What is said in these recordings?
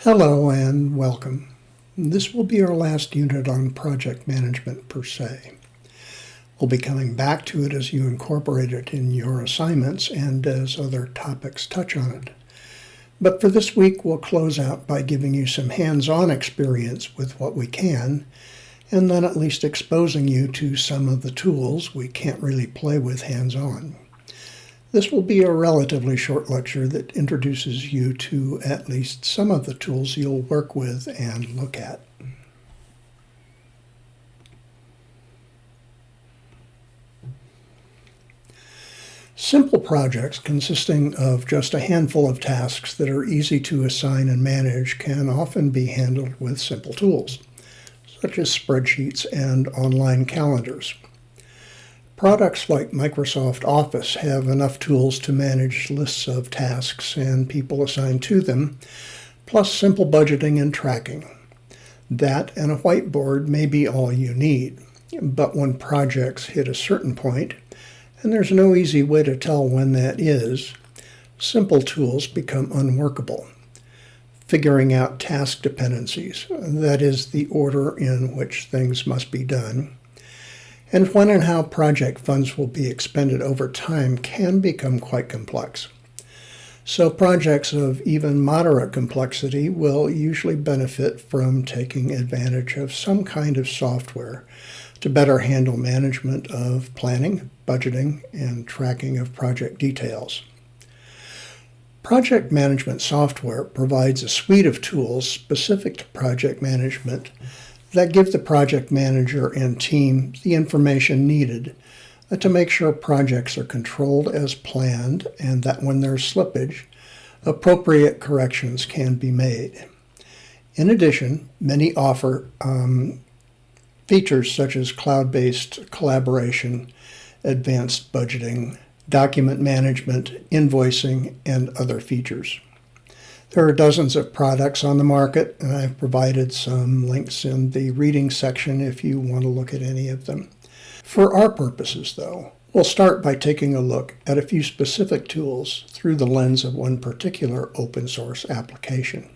Hello and welcome. This will be our last unit on project management per se. We'll be coming back to it as you incorporate it in your assignments and as other topics touch on it. But for this week, we'll close out by giving you some hands-on experience with what we can, and then at least exposing you to some of the tools we can't really play with hands-on. This will be a relatively short lecture that introduces you to at least some of the tools you'll work with and look at. Simple projects consisting of just a handful of tasks that are easy to assign and manage can often be handled with simple tools, such as spreadsheets and online calendars. Products like Microsoft Office have enough tools to manage lists of tasks and people assigned to them, plus simple budgeting and tracking. That and a whiteboard may be all you need, but when projects hit a certain point, and there's no easy way to tell when that is, simple tools become unworkable. Figuring out task dependencies, that is, the order in which things must be done, and when and how project funds will be expended over time can become quite complex. So projects of even moderate complexity will usually benefit from taking advantage of some kind of software to better handle management of planning, budgeting, and tracking of project details. Project management software provides a suite of tools specific to project management that give the project manager and team the information needed to make sure projects are controlled as planned and that when there's slippage, appropriate corrections can be made. In addition, many offer features such as cloud-based collaboration, advanced budgeting, document management, invoicing, and other features. There are dozens of products on the market, and I've provided some links in the reading section if you want to look at any of them. For our purposes, though, we'll start by taking a look at a few specific tools through the lens of one particular open source application.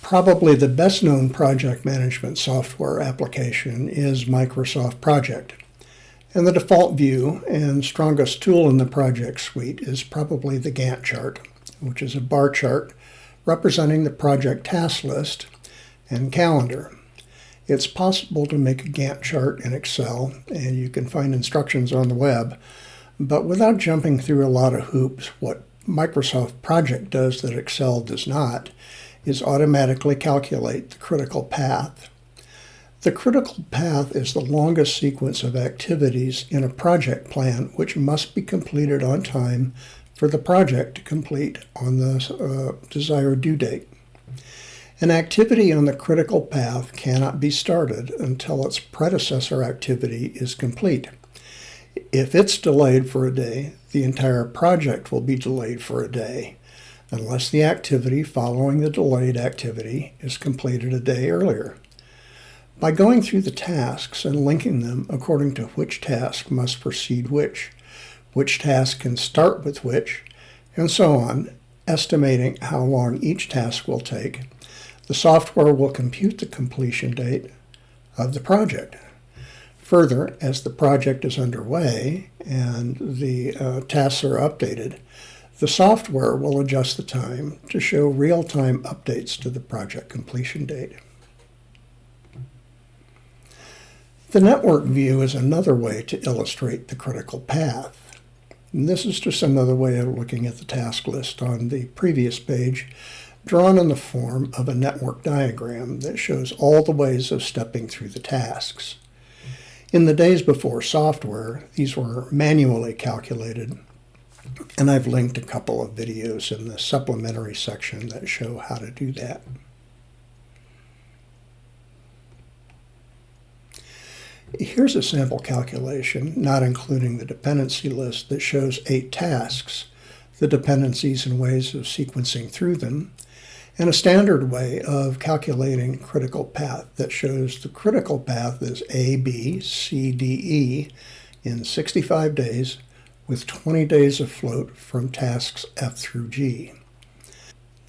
Probably the best known project management software application is Microsoft Project. And the default view and strongest tool in the project suite is probably the Gantt chart, which is a bar chart representing the project task list and calendar. It's possible to make a Gantt chart in Excel, and you can find instructions on the web, but without jumping through a lot of hoops, what Microsoft Project does that Excel does not is automatically calculate the critical path. The critical path is the longest sequence of activities in a project plan which must be completed on time for the project to complete on the desired due date. An activity on the critical path cannot be started until its predecessor activity is complete. If it's delayed for a day, the entire project will be delayed for a day, unless the activity following the delayed activity is completed a day earlier. By going through the tasks and linking them according to which task must precede which task can start with which, and so on, estimating how long each task will take, the software will compute the completion date of the project. Further, as the project is underway and the tasks are updated, the software will adjust the time to show real-time updates to the project completion date. The network view is another way to illustrate the critical path. And this is just another way of looking at the task list on the previous page, drawn in the form of a network diagram that shows all the ways of stepping through the tasks. In the days before software, these were manually calculated, and I've linked a couple of videos in the supplementary section that show how to do that. Here's a sample calculation, not including the dependency list, that shows 8 tasks, the dependencies and ways of sequencing through them, and a standard way of calculating critical path that shows the critical path is A, B, C, D, E in 65 days with 20 days of float from tasks F through G.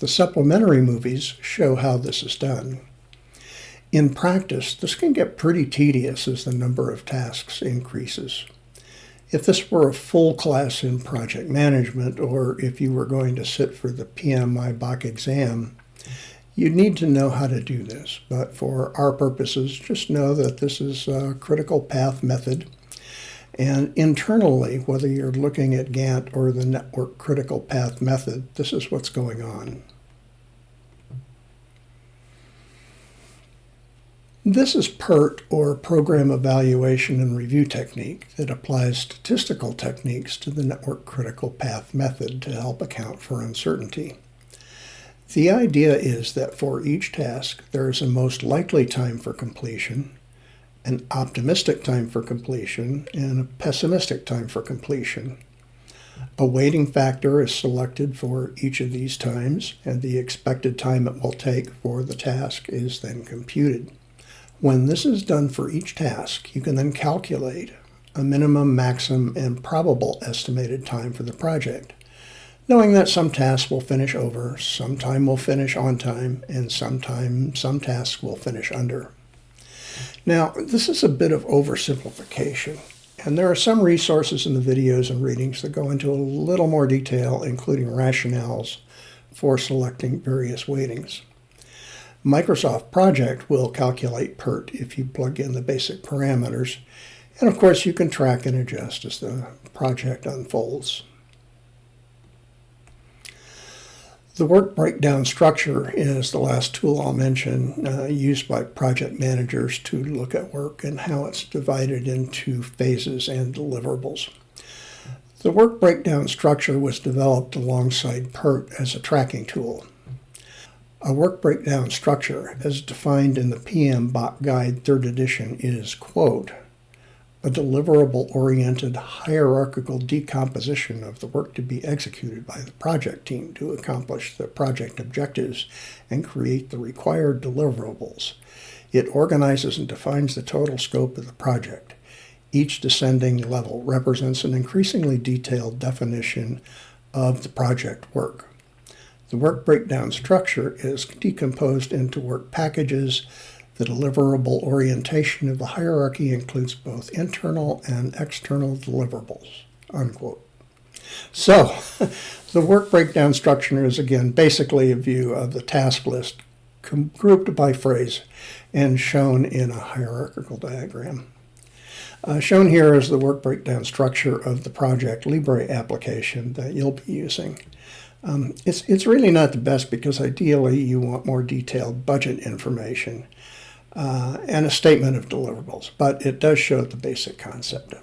The supplementary movies show how this is done. In practice, this can get pretty tedious as the number of tasks increases. If this were a full class in project management, or if you were going to sit for the PMI exam, you'd need to know how to do this. But for our purposes, just know that this is a critical path method. And internally, whether you're looking at Gantt or the network critical path method, this is what's going on. This is PERT, or Program Evaluation and Review Technique, that applies statistical techniques to the network critical path method to help account for uncertainty. The idea is that for each task, there is a most likely time for completion, an optimistic time for completion, and a pessimistic time for completion. A weighting factor is selected for each of these times, and the expected time it will take for the task is then computed. When this is done for each task, you can then calculate a minimum, maximum, and probable estimated time for the project, knowing that some tasks will finish over, some time will finish on time, and some tasks will finish under. Now, this is a bit of oversimplification, and there are some resources in the videos and readings that go into a little more detail, including rationales for selecting various weightings. Microsoft Project will calculate PERT if you plug in the basic parameters, and of course you can track and adjust as the project unfolds. The work breakdown structure is the last tool I'll mention, used by project managers to look at work and how it's divided into phases and deliverables. The work breakdown structure was developed alongside PERT as a tracking tool. A work breakdown structure, as defined in the PMBOK Guide 3rd edition, is, quote, a deliverable-oriented hierarchical decomposition of the work to be executed by the project team to accomplish the project objectives and create the required deliverables. It organizes and defines the total scope of the project. Each descending level represents an increasingly detailed definition of the project work. The work breakdown structure is decomposed into work packages. The deliverable orientation of the hierarchy includes both internal and external deliverables, unquote. So, the work breakdown structure is, again, basically a view of the task list grouped by phrase and shown in a hierarchical diagram. Shown here is the work breakdown structure of the Project Libre application that you'll be using. It's really not the best because ideally you want more detailed budget information and a statement of deliverables, but it does show the basic concept.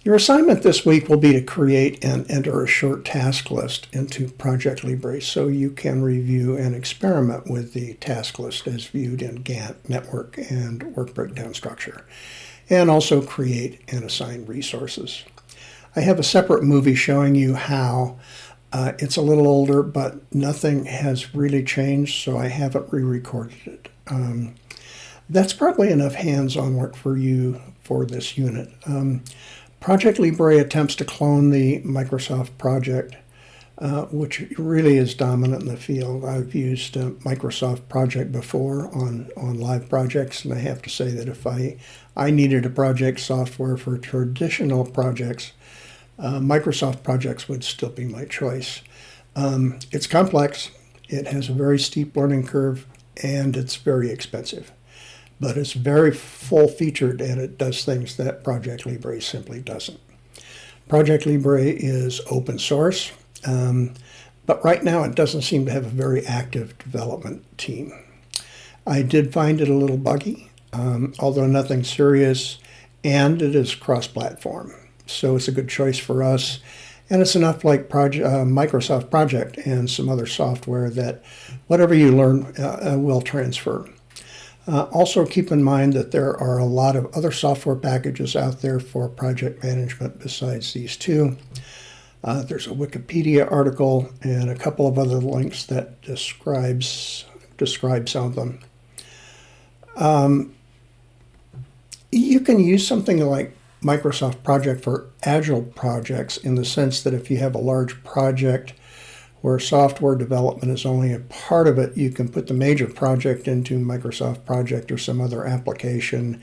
Your assignment this week will be to create and enter a short task list into Project Libre so you can review and experiment with the task list as viewed in Gantt, network, and work breakdown structure, and also create and assign resources. I have a separate movie showing you how. It's a little older, but nothing has really changed, so I haven't re-recorded it. That's probably enough hands-on work for you for this unit. Project Libre attempts to clone the Microsoft project, which really is dominant in the field. I've used Microsoft Project before on live projects, and I have to say that if I needed a project software for traditional projects, Microsoft projects would still be my choice. It's complex, it has a very steep learning curve, and it's very expensive. But it's very full-featured, and it does things that Project Libre simply doesn't. Project Libre is open source, but right now it doesn't seem to have a very active development team. I did find it a little buggy, although nothing serious, and it is cross-platform. So it's a good choice for us, and it's enough like Microsoft Project and some other software that whatever you learn will transfer. Also keep in mind that there are a lot of other software packages out there for project management besides these two. There's a Wikipedia article and a couple of other links that describe some of them. You can use something like Microsoft project for agile projects in the sense that if you have a large project where software development is only a part of it, you can put the major project into Microsoft Project or some other application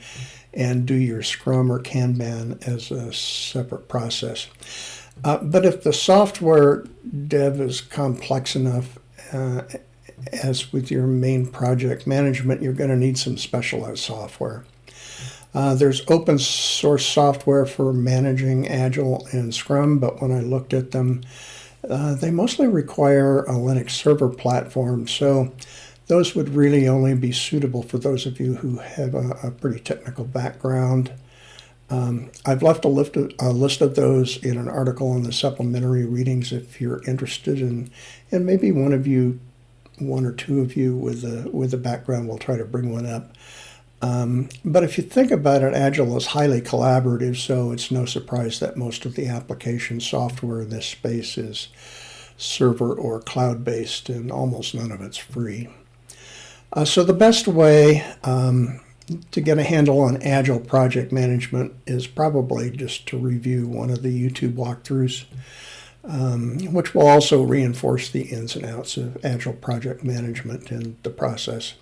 and do your Scrum or Kanban as a separate process. But if the software dev is complex enough, as with your main project management, you're going to need some specialized software. There's open source software for managing Agile and Scrum, but when I looked at them, they mostly require a Linux server platform, so those would really only be suitable for those of you who have a pretty technical background. I've left a list of those in an article in the supplementary readings if you're interested, and maybe one or two of you with a background will try to bring one up. But if you think about it, Agile is highly collaborative, so it's no surprise that most of the application software in this space is server or cloud-based, and almost none of it's free. So the best way to get a handle on Agile project management is probably just to review one of the YouTube walkthroughs, which will also reinforce the ins and outs of Agile project management and the process.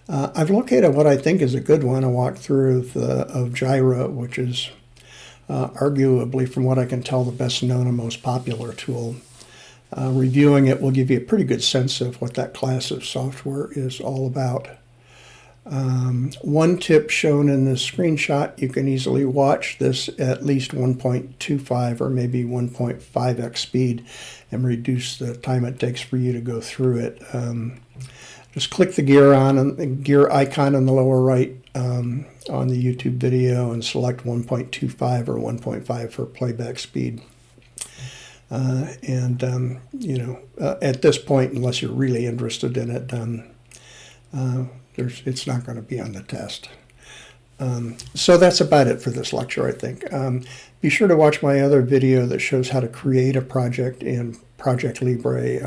I've located what I think is a good one, a walkthrough of Jira, which is arguably, from what I can tell, the best known and most popular tool. Reviewing it will give you a pretty good sense of what that class of software is all about. One tip shown in this screenshot, you can easily watch this at least 1.25 or maybe 1.5x speed and reduce the time it takes for you to go through it. Just click the gear icon on the lower right on the YouTube video and select 1.25 or 1.5 for playback speed. At this point, unless you're really interested in it, it's not going to be on the test. So that's about it for this lecture, I think. Be sure to watch my other video that shows how to create a project in Project Libre.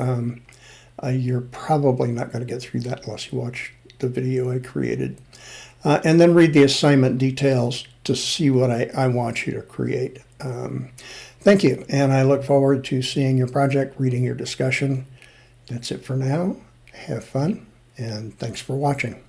You're probably not going to get through that unless you watch the video I created. And then read the assignment details to see what I want you to create. Thank you, and I look forward to seeing your project, reading your discussion. That's it for now. Have fun, and thanks for watching.